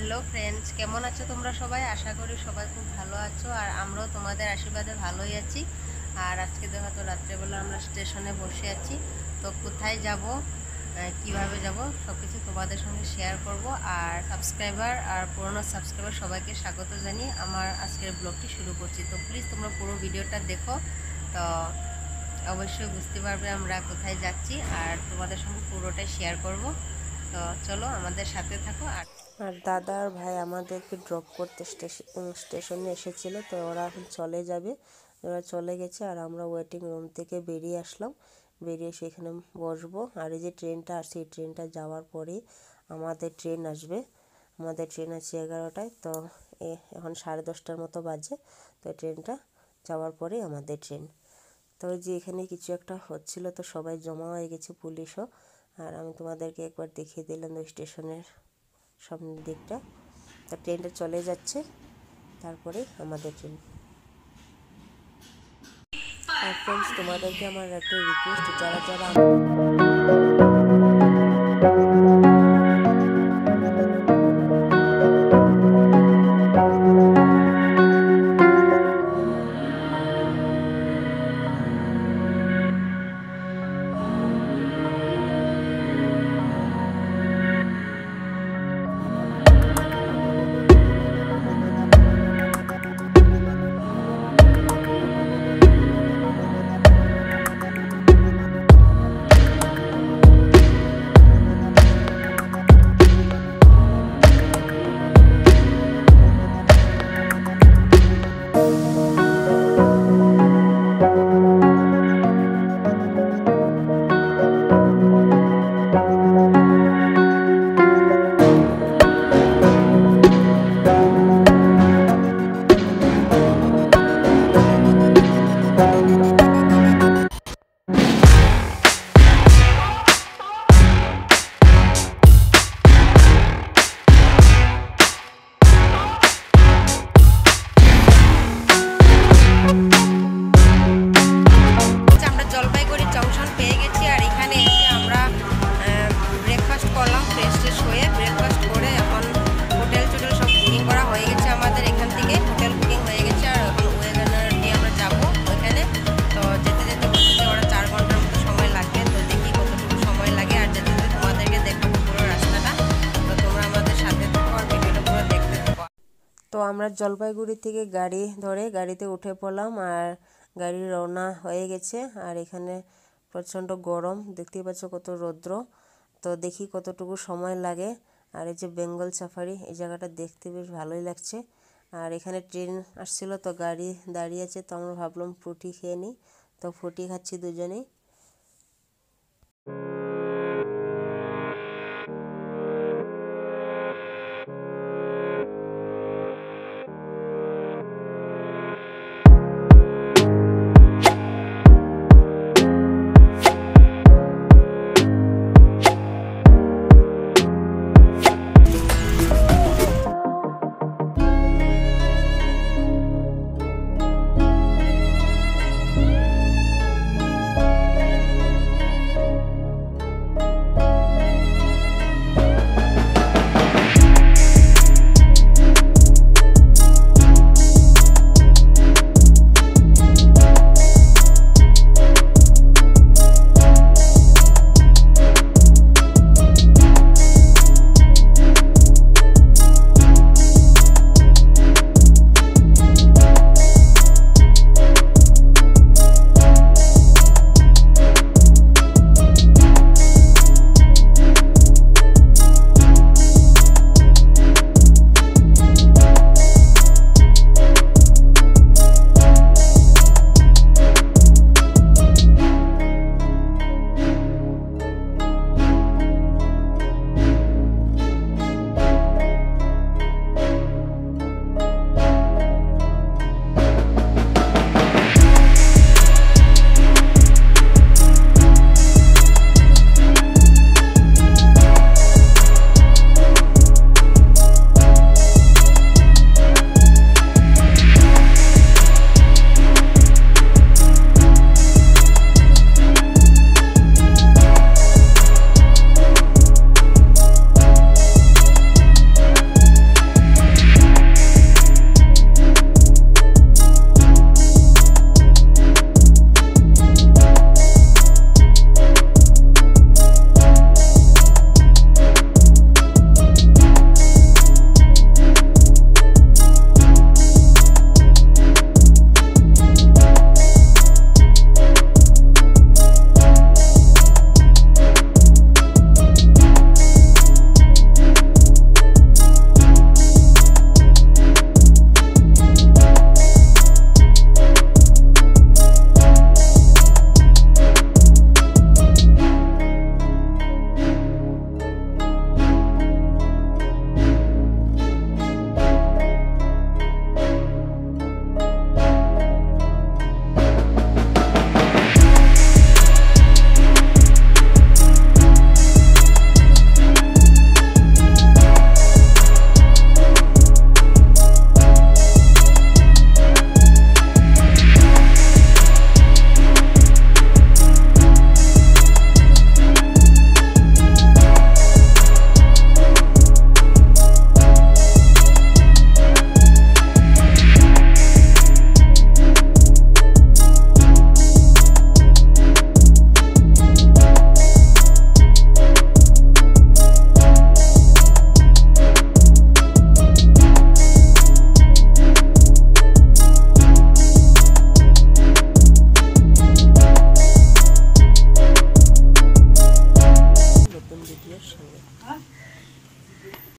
Hello friends, কেমন আছো তোমরা সবাই? আশা করি সবাই খুব ভালো আছো, আর আমরাও তোমাদের আশীর্বাদে ভালোই আছি। আর আজকে দেখো তো রাত্রেবেলা আমরা স্টেশনে বসে আছি। তো কোথায় যাব, কিভাবে যাব, সব কিছু তোমাদের সঙ্গে শেয়ার করব। আর সাবস্ক্রাইবার আর পুরনো সাবস্ক্রাইবার সবাইকে স্বাগত জানিয়ে আমার আজকের ব্লগটি শুরু করছি। তো প্লিজ তোমরা পুরো ভিডিওটা দেখো, তো অবশ্যই বুঝতে পারবে আমরা কোথায় যাচ্ছি, আর তোমাদের সঙ্গে পুরোটাই শেয়ার করব। তো চলো আমাদের সাথে থাকো। আর দাদা আর ভাই আমাদেরকে ড্রপ করতে স্টেশনে এসেছিলো, তো ওরা এখন চলে যাবে। ওরা চলে গেছে আর আমরা ওয়েটিং রুম থেকে বেরিয়ে আসলাম। বেরিয়ে এসে এখানে বসবো। আর এই যে ট্রেনটা আসছে, এই ট্রেনটা যাওয়ার পরেই আমাদের ট্রেন আসবে। আমাদের ট্রেন আছে 11টায়, তো এখন 10:30টার মতো বাজে। তো ট্রেনটা যাওয়ার পরেই আমাদের ট্রেন। তো ওই যে এখানে কিছু একটা হচ্ছিল, তো সবাই জমা হয়ে গেছে, পুলিশও। আর আমি তোমাদেরকে একবার দেখিয়ে দিলাম ওই স্টেশনের সামনের দিকটা। তো ট্রেনটা চলে যাচ্ছে, তারপরে আমাদের ট্রেন। আর ফ্রেন্ডস, তোমাদেরকে আমার একটা রিকোয়েস্ট, যারা যারা আমরা জলপাইগুড়ি জংশন পেয়ে গেছি। আর এখানে এসে আমরা ব্রেকফাস্ট করলাম। ফ্রেশ ট্রেশ হয়ে ব্রেকফাস্ট করে এখন হোটেল টোটেল সব বুকিং করা হয়ে গেছে আমাদের। এখান থেকে হোটেল বুকিং হয়ে গেছে। আর এখন ওয়েগানার দিয়ে আমরা যাবো ওইখানে। তো যেতে যেতে বলছে যে ওরা 4 ঘন্টার মতো সময় লাগবে। তো দেখি কতটুকু সময় লাগে। আর যেতে যেতে তোমাদেরকে দেখাবো পুরো রাস্তাটা। তো তোমরা আমাদের সাথে থাকো আর ভিডিওটা পুরো দেখতে থাকো। তো আমরা জলপাইগুড়ি থেকে গাড়ি ধরে গাড়িতে উঠে পড়লাম, আর গাড়ি রওনা হয়ে গেছে। আর এখানে প্রচণ্ড গরম, দেখতেই পাচ্ছ কত রৌদ্র। তো দেখি কতটুকু সময় লাগে। আর এই যে বেঙ্গল সাফারি, এই জায়গাটা দেখতে বেশ ভালোই লাগছে। আর এখানে ট্রেন আসছিল, তো গাড়ি দাঁড়িয়ে আছে, তো আমরা ভাবলাম ফ্রুটি খেয়ে নিই। তো ফ্রুটি খাচ্ছি দুজনেই।